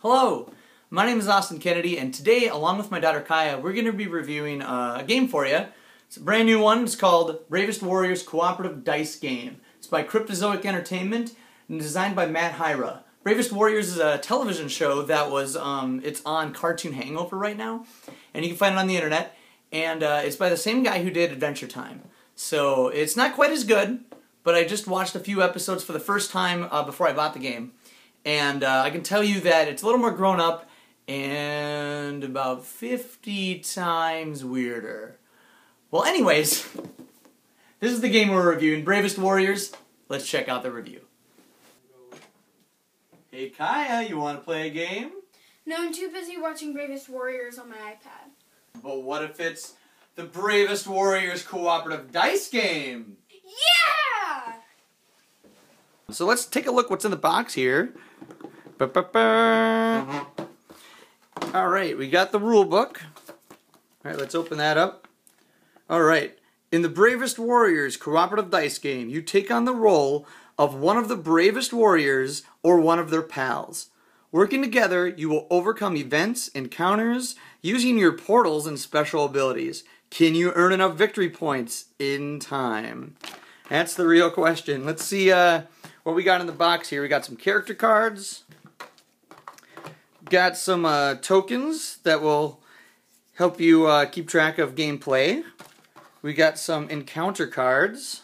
Hello, my name is Austin Kennedy, and today, along with my daughter Kaya, we're going to be reviewing a game for you. It's a brand new one. It's called Bravest Warriors Co-Operative Dice Game. It's by Cryptozoic Entertainment and designed by Matt Hyra. Bravest Warriors is a television show that was, it's on Cartoon Hangover right now, and you can find it on the internet, and it's by the same guy who did Adventure Time. So it's not quite as good, but I just watched a few episodes for the first time before I bought the game. And I can tell you that it's a little more grown up and about 50 times weirder. Well, anyways, this is the game we're reviewing, Bravest Warriors. Let's check out the review. Hey Kaya, you want to play a game? No, I'm too busy watching Bravest Warriors on my iPad. But what if it's the Bravest Warriors Cooperative Dice Game? Yeah! So let's take a look what's in the box here. Alright, we got the rule book. Alright, let's open that up. Alright, in the Bravest Warriors Cooperative Dice Game, you take on the role of one of the bravest warriors or one of their pals. Working together, you will overcome events, encounters, using your portals and special abilities. Can you earn enough victory points in time? That's the real question. Let's see what we got in the box here. We got some character cards. Got some tokens that will help you keep track of gameplay. We got some encounter cards.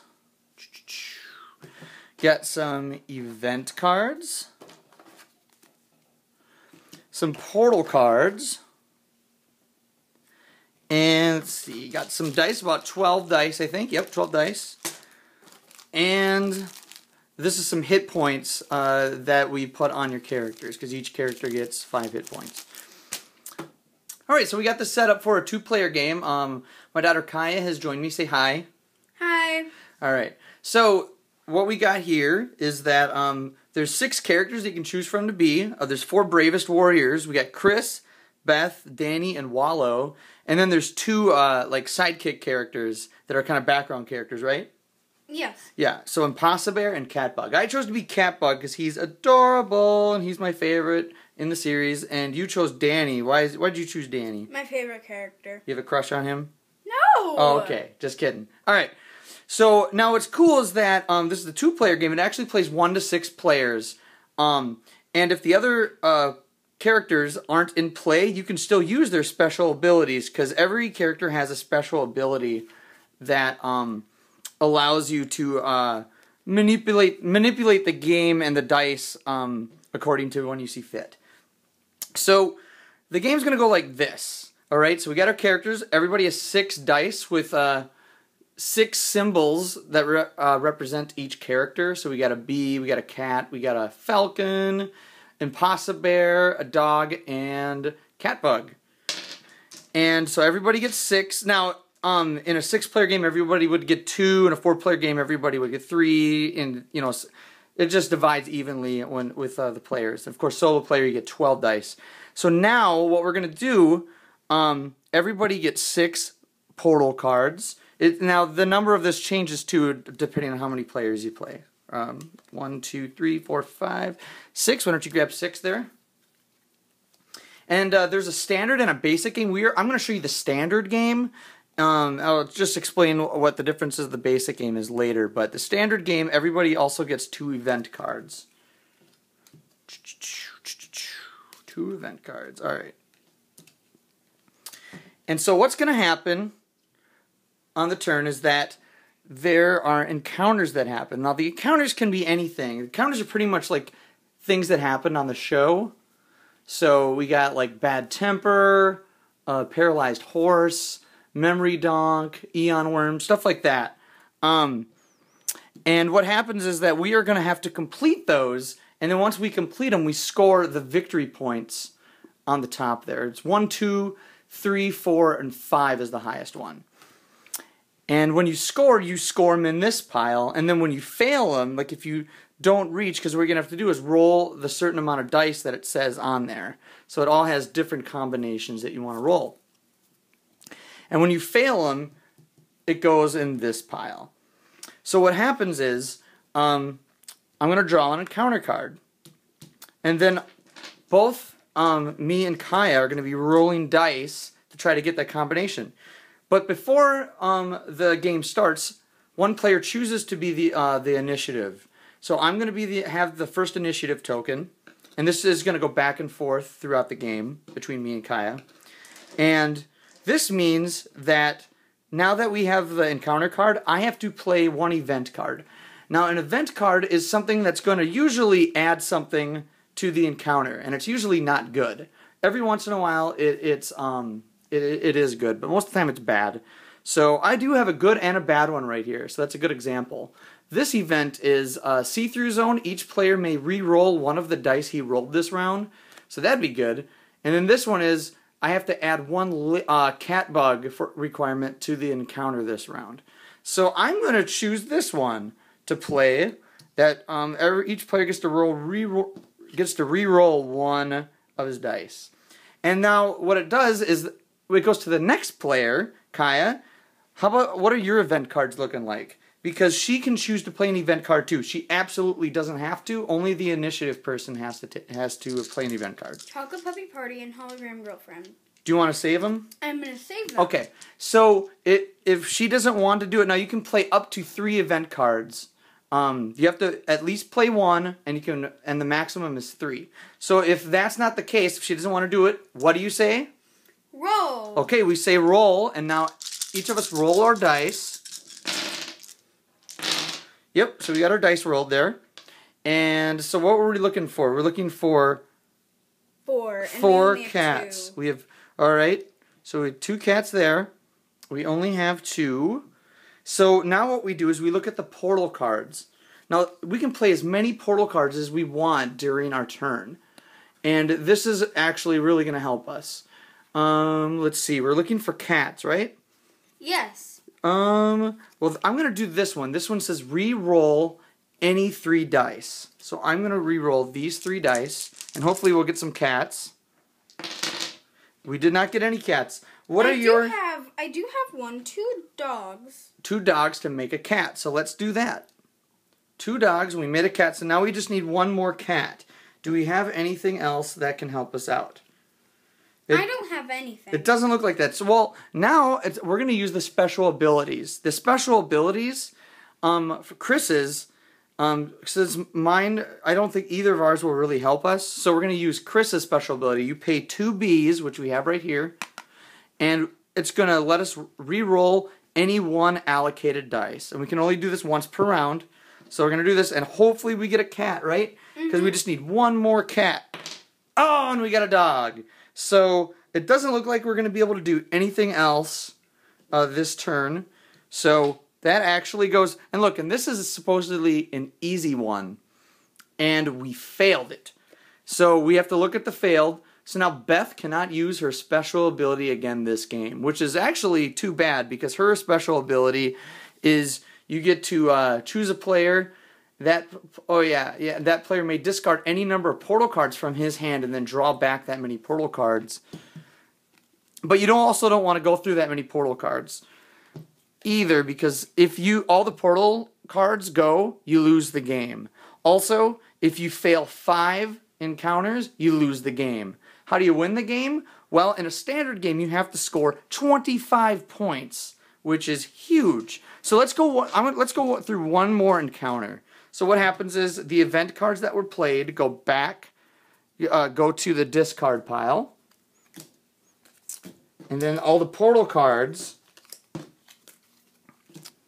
Got some event cards. Some portal cards. And let's see, got some dice, about 12 dice I think. Yep, 12 dice. And this is some hit points that we put on your characters, because each character gets 5 hit points. Alright, so we got this set up for a 2-player game. My daughter Kaya has joined me. Say hi. Hi. Alright, so what we got here is that there's 6 characters that you can choose from to be. There's 4 Bravest Warriors. We got Chris, Beth, Danny, and Wallow. And then there's 2 like sidekick characters that are kind of background characters, right? Yes. Yeah, so Impossibear and Catbug. I chose to be Catbug because he's adorable and he's my favorite in the series. And you chose Danny. Why did you choose Danny? My favorite character. You have a crush on him? No! Oh, okay. Just kidding. Alright. So, now what's cool is that this is a 2-player game. It actually plays 1 to 6 players. And if the other characters aren't in play, you can still use their special abilities, because every character has a special ability that allows you to manipulate the game and the dice according to when you see fit. So the game's going to go like this. Alright, so we got our characters. Everybody has 6 dice with 6 symbols that represent each character. So we got a bee, we got a cat, we got a falcon, Impossibear, a dog, and Catbug. And so everybody gets 6. Now, in a 6-player game, everybody would get 2. In a 4-player game, everybody would get 3. And, you know, it just divides evenly with the players. And of course, solo player, you get 12 dice. So now, what we're going to do, everybody gets 6 portal cards. Now, the number of this changes too, depending on how many players you play. 1, 2, 3, 4, 5, 6. Why don't you grab 6 there? And there's a standard and a basic game. I'm going to show you the standard game. I'll just explain what the difference of the basic game is later. But the standard game, everybody also gets 2 event cards. 2 event cards. All right. And so what's going to happen on the turn is that there are encounters that happen. Now, the encounters can be anything. The encounters are pretty much like things that happen on the show. So we got like bad temper, paralyzed horse, memory donk, eon worm, stuff like that. And what happens is that we are going to have to complete those, and then once we complete them, we score the victory points on the top there. It's 1, 2, 3, 4, and 5 is the highest one. And when you score them in this pile, and then when you fail them, like if you don't reach, because what you're going to have to do is roll the certain amount of dice that it says on there. So it all has different combinations that you want to roll. And when you fail them, it goes in this pile. So what happens is, I'm going to draw an encounter card. And then both me and Kaya are going to be rolling dice to try to get that combination. But before the game starts, one player chooses to be the initiative. So I'm going to have the first initiative token, and this is going to go back and forth throughout the game between me and Kaya. And this means that now that we have the encounter card, I have to play one event card. Now, an event card is something that's going to usually add something to the encounter, and it's usually not good. Every once in a while, it is good, but most of the time it's bad. So I do have a good and a bad one right here, so that's a good example. This event is see-through zone. Each player may re-roll one of the dice he rolled this round, so that'd be good. And then this one is I have to add one cat bug requirement to the encounter this round. So I'm going to choose this one to play. That each player gets to re-roll one of his dice. And now what it does is it goes to the next player, Kaya. What are your event cards looking like? Because she can choose to play an event card too. She absolutely doesn't have to. Only the initiative person has to play an event card. Chocolate Puppy Party and Hologram Girlfriend. Do you want to save them? I'm going to save them. Okay. So if she doesn't want to do it, now you can play up to 3 event cards. You have to at least play 1, and the maximum is 3. So if that's not the case, if she doesn't want to do it, what do you say? Roll. Okay, we say roll, and now each of us roll our dice. Yep, so we got our dice rolled there. And so what were we looking for? We're looking for 4 cats. We have, all right, so we have 2 cats there. We only have 2. So now what we do is we look at the portal cards. Now, we can play as many portal cards as we want during our turn. And this is actually really going to help us. Let's see, we're looking for cats, right? Yes. Well, I'm going to do this one. This one says re-roll any 3 dice. So I'm going to re-roll these 3 dice, and hopefully we'll get some cats. We did not get any cats. I do have 2 dogs. 2 dogs to make a cat, so let's do that. 2 dogs, we made a cat, so now we just need 1 more cat. Do we have anything else that can help us out? I don't have anything. It doesn't look like that. So, well, now we're going to use the special abilities. The special abilities, for Chris's, since mine, I don't think either of ours will really help us. So we're going to use Chris's special ability. You pay 2 Bs, which we have right here, and it's going to let us re-roll any 1 allocated dice. And we can only do this once per round. So we're going to do this, and hopefully we get a cat, right? Because we just need 1 more cat. Oh, and we got a dog. So it doesn't look like we're going to be able to do anything else this turn. So that actually goes, and look, and this is supposedly an easy one, and we failed it. So we have to look at the failed. So now Beth cannot use her special ability again this game, which is actually too bad because her special ability is you get to choose a player. That player may discard any number of portal cards from his hand and then draw back that many portal cards. But you also don't want to go through that many portal cards either, because if all the portal cards go, you lose the game. Also, if you fail 5 encounters, you lose the game. How do you win the game? Well, in a standard game, you have to score 25 points, which is huge. So let's go through 1 more encounter. So what happens is the event cards that were played go back, go to the discard pile. And then all the portal cards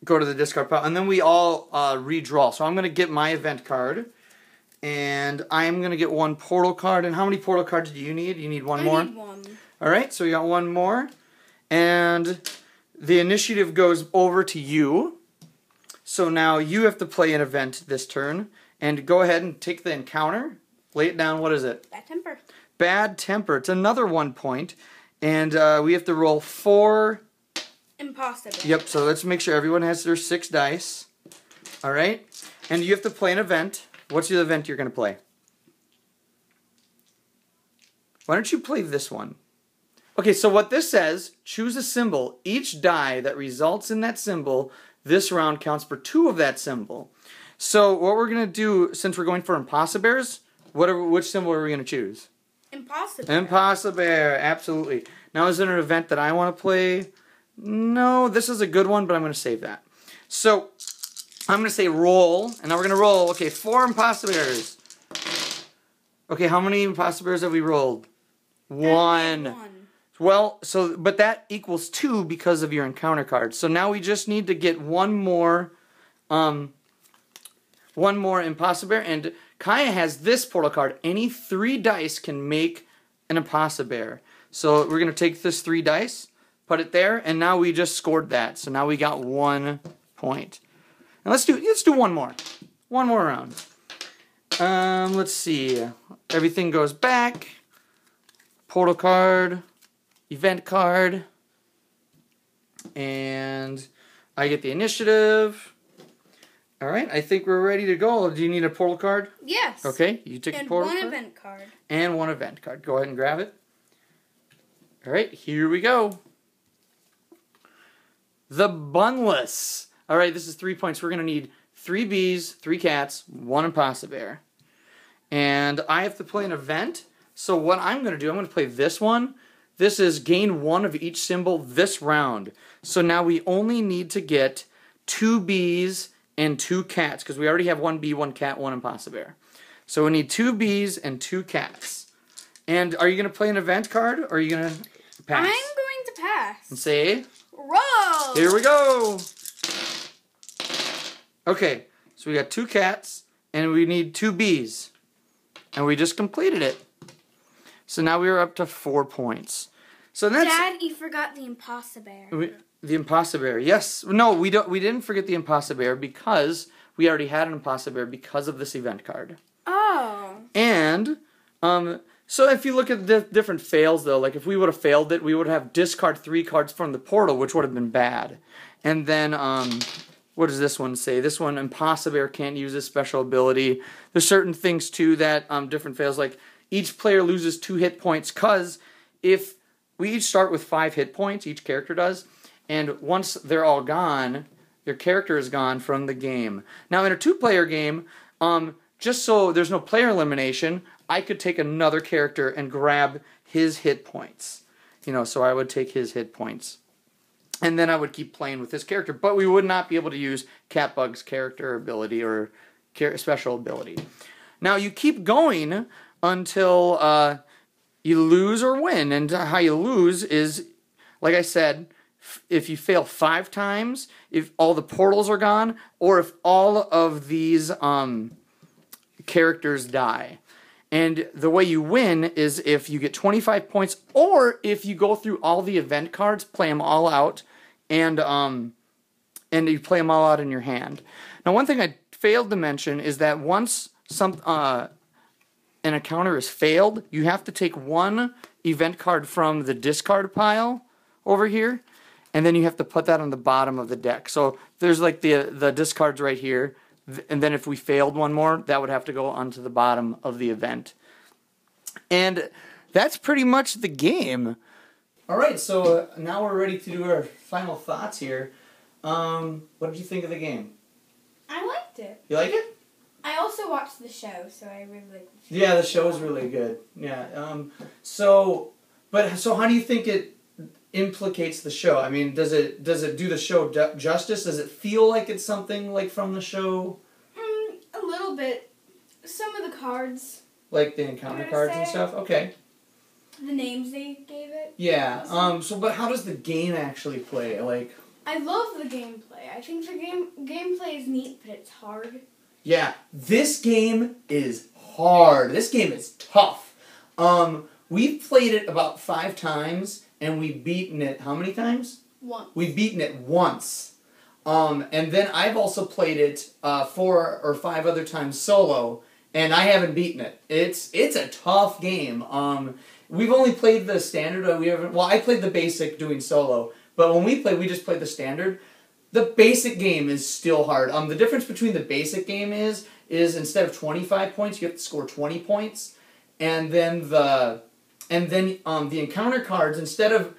go to the discard pile. And then we all redraw. So I'm going to get my event card. And I'm going to get 1 portal card. And how many portal cards do you need? You need 1 more? I need 1. All right, so we got 1 more. And the initiative goes over to you. So now you have to play an event this turn, and go ahead and take the encounter. Lay it down. What is it? Bad temper. Bad temper. It's another 1 point, and we have to roll 4. Impossible. Yep. So let's make sure everyone has their 6 dice. All right, and you have to play an event. What's the event you're going to play? Why don't you play this one? Okay. So what this says: choose a symbol. Each die that results in that symbol this round counts for 2 of that symbol. So what we're going to do, since we're going for Impossibears, which symbol are we going to choose? Impossible. Impossible, absolutely. Now, is there an event that I want to play? No, this is a good one, but I'm going to save that. So, I'm going to say roll, and now we're going to roll. Okay, 4 impossibles. Okay, how many impossibles have we rolled? 1. Well, but that equals 2 because of your encounter card. So now we just need to get one more impossible, and Kaya has this portal card. Any 3 dice can make an impossible. So we're going to take this 3 dice, put it there, and now we just scored that. So now we got 1 point. And let's do one more. One more round. Let's see. Everything goes back. Portal card, event card, and I get the initiative. All right, I think we're ready to go. Do you need a portal card? Yes. Okay, you take a portal card. And 1 event card. And 1 event card. Go ahead and grab it. All right, here we go. The Bunless. All right, this is 3 points. We're going to need 3 bees, 3 cats, 1 impossible. And I have to play an event. So what I'm going to do, I'm going to play this one. This is gain 1 of each symbol this round. So now we only need to get 2 bees and 2 cats, because we already have 1 bee, 1 cat, 1 impossible. So we need 2 bees and 2 cats. And are you going to play an event card, or are you going to pass? I'm going to pass. And say, roll! Here we go! Okay, so we got 2 cats, and we need 2 bees. And we just completed it. So now we are up to 4 points. So that's Dad, you forgot the impossible. The impossible. Yes. No, we didn't forget the impossible because we already had an impossible because of this event card. Oh. And so if you look at the different fails though, like if we would have failed it, we would have discard 3 cards from the portal, which would have been bad. And then what does this one say? This one, impossible, can't use this special ability. There's certain things too that different fails, like each player loses 2 hit points, because if we each start with 5 hit points, each character does, and once they're all gone, their character is gone from the game. Now in a 2-player game, just so there's no player elimination, I could take another character and grab his hit points. You know, so I would take his hit points. And then I would keep playing with this character, but we would not be able to use Catbug's character ability or special ability. Now you keep going until you lose or win, and how you lose is, like I said, if you fail 5 times, if all the portals are gone, or if all of these characters die. And the way you win is if you get 25 points, or if you go through all the event cards, play them all out, and you play them all out in your hand. Now, one thing I failed to mention is that once an encounter is failed, you have to take 1 event card from the discard pile over here, and then you have to put that on the bottom of the deck. So there's like the discards right here, and then if we failed 1 more, that would have to go onto the bottom of the event. And that's pretty much the game. All right, so now we're ready to do our final thoughts here. What did you think of the game? I liked it. You like it? I also watched the show, so I really liked the show. Yeah, the show is really good. Yeah. So how do you think it implicates the show? I mean, does it do the show justice? Does it feel like it's something like from the show? A little bit. Some of the cards. Like the encounter cards and stuff? Okay. The names they gave it. Yeah. But how does the game actually play? Like, I love the gameplay. I think the gameplay is neat, but it's hard. Yeah, this game is hard. This game is tough. We've played it about 5 times, and we've beaten it how many times? Once. We've beaten it once. And then I've also played it 4 or 5 other times solo, and I haven't beaten it. It's a tough game. We've only played the standard. I played the basic doing solo, but when we just played the standard. The basic game is still hard. The difference between the basic game is instead of 25 points, you have to score 20 points, and then the encounter cards, instead of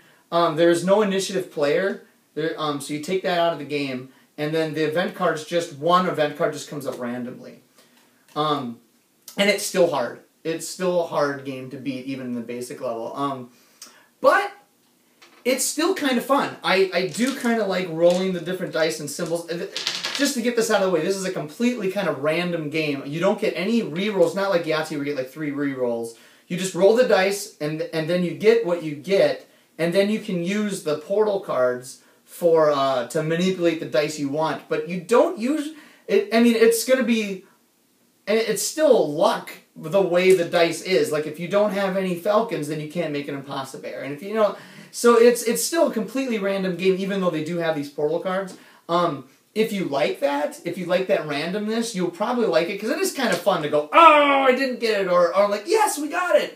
there's no initiative player, so you take that out of the game, and then the event cards, just 1 event card just comes up randomly, and it's still hard. it's still a hard game to beat, even in the basic level. But it's still kind of fun. I do kind of like rolling the different dice and symbols. Just to get this out of the way, this is a completely kind of random game. You don't get any re-rolls, not like Yahtzee where you get like 3 re-rolls. You just roll the dice, and then you get what you get, and then you can use the portal cards for to manipulate the dice you want. But you don't use it. I mean, it's going to be, it's still luck the way the dice is. Like if you don't have any falcons, then you can't make an impossible bear. And if you know, so it's still a completely random game, even though they do have these portal cards. If you like that, randomness, you'll probably like it, because it is kind of fun to go, oh, I didn't get it, or like, yes, we got it.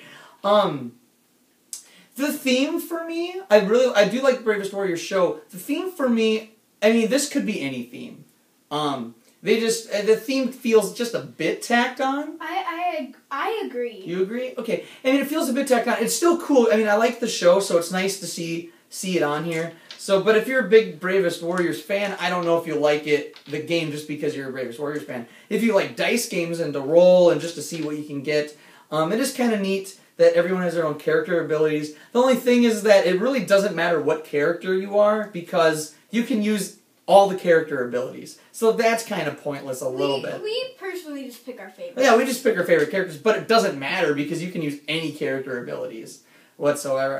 The theme for me, I do like Bravest Warriors show. The theme for me, I mean, this could be any theme. The theme feels just a bit tacked on. I agree. You agree? Okay. I mean, it feels a bit tacked on. It's still cool. I mean, I like the show, so it's nice to see it on here. So, but if you're a big Bravest Warriors fan, I don't know if you'll like the game just because you're a Bravest Warriors fan. If you like dice games and to roll and just to see what you can get, it is kind of neat that everyone has their own character abilities. The only thing is that it really doesn't matter what character you are, because you can use all the character abilities. So that's kind of pointless a little bit. We personally just pick our favorites. Yeah, we just pick our favorite characters, but it doesn't matter because you can use any character abilities whatsoever.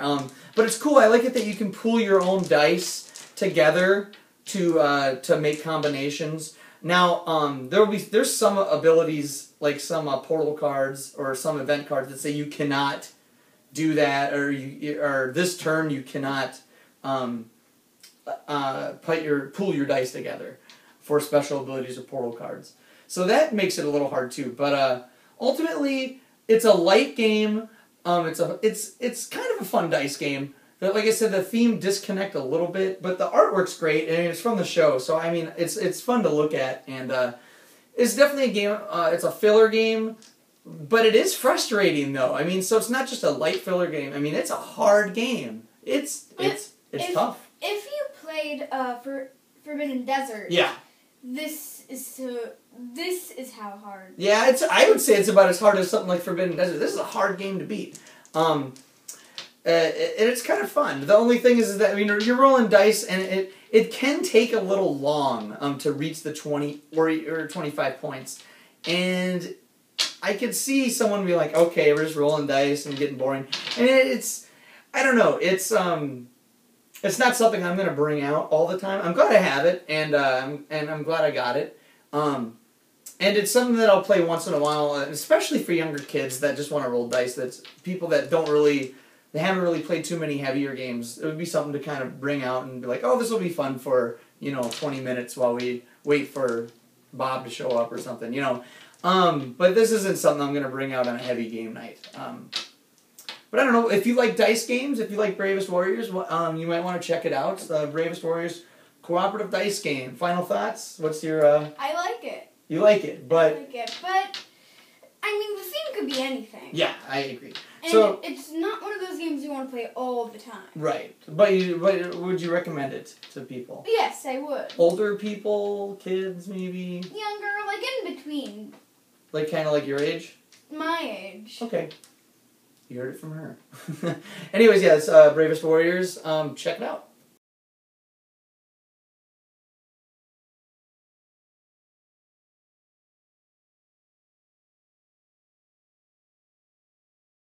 But it's cool. I like it that you can pool your own dice together to make combinations. Now, there's some abilities, like some portal cards or some event cards that say you cannot do that, or this turn you cannot pool your dice together for special abilities or portal cards. So that makes it a little hard too. But ultimately, it's a light game. It's kind of a fun dice game. But like I said, the theme disconnect a little bit, but the artwork's great, and it's from the show. So I mean, it's fun to look at, and it's definitely a game. It's a filler game, but it is frustrating though. I mean, so it's not just a light filler game. I mean, it's a hard game. It's tough. If you played Forbidden Desert, yeah, this is how hard. Yeah, I would say it's about as hard as something like Forbidden Desert. This is a hard game to beat. It's kind of fun. The only thing is that, I mean, you're rolling dice, and it can take a little long to reach the 20 or 25 points. And I could see someone be like, okay, we're just rolling dice and getting boring. And I don't know, it's not something I'm going to bring out all the time. I'm glad I have it, and I'm glad I got it. And it's something that I'll play once in a while, especially for younger kids that just want to roll dice. That's people that they haven't really played too many heavier games. It would be something to kind of bring out and be like, oh, this will be fun for 20 minutes while we wait for Bob to show up or something, But this isn't something I'm going to bring out on a heavy game night. But I don't know, if you like dice games, if you like Bravest Warriors, you might want to check it out. The Bravest Warriors cooperative dice game. Final thoughts? What's your... I like it. You like it, but... I like it, but... I mean, the theme could be anything. Yeah, I agree. And so it's not one of those games you want to play all the time. Right. But would you recommend it to people? Yes, I would. Older people, kids, maybe? Younger, like in between. Like kind of like your age? My age. Okay. You heard it from her. Anyways, yes, Bravest Warriors, check it out.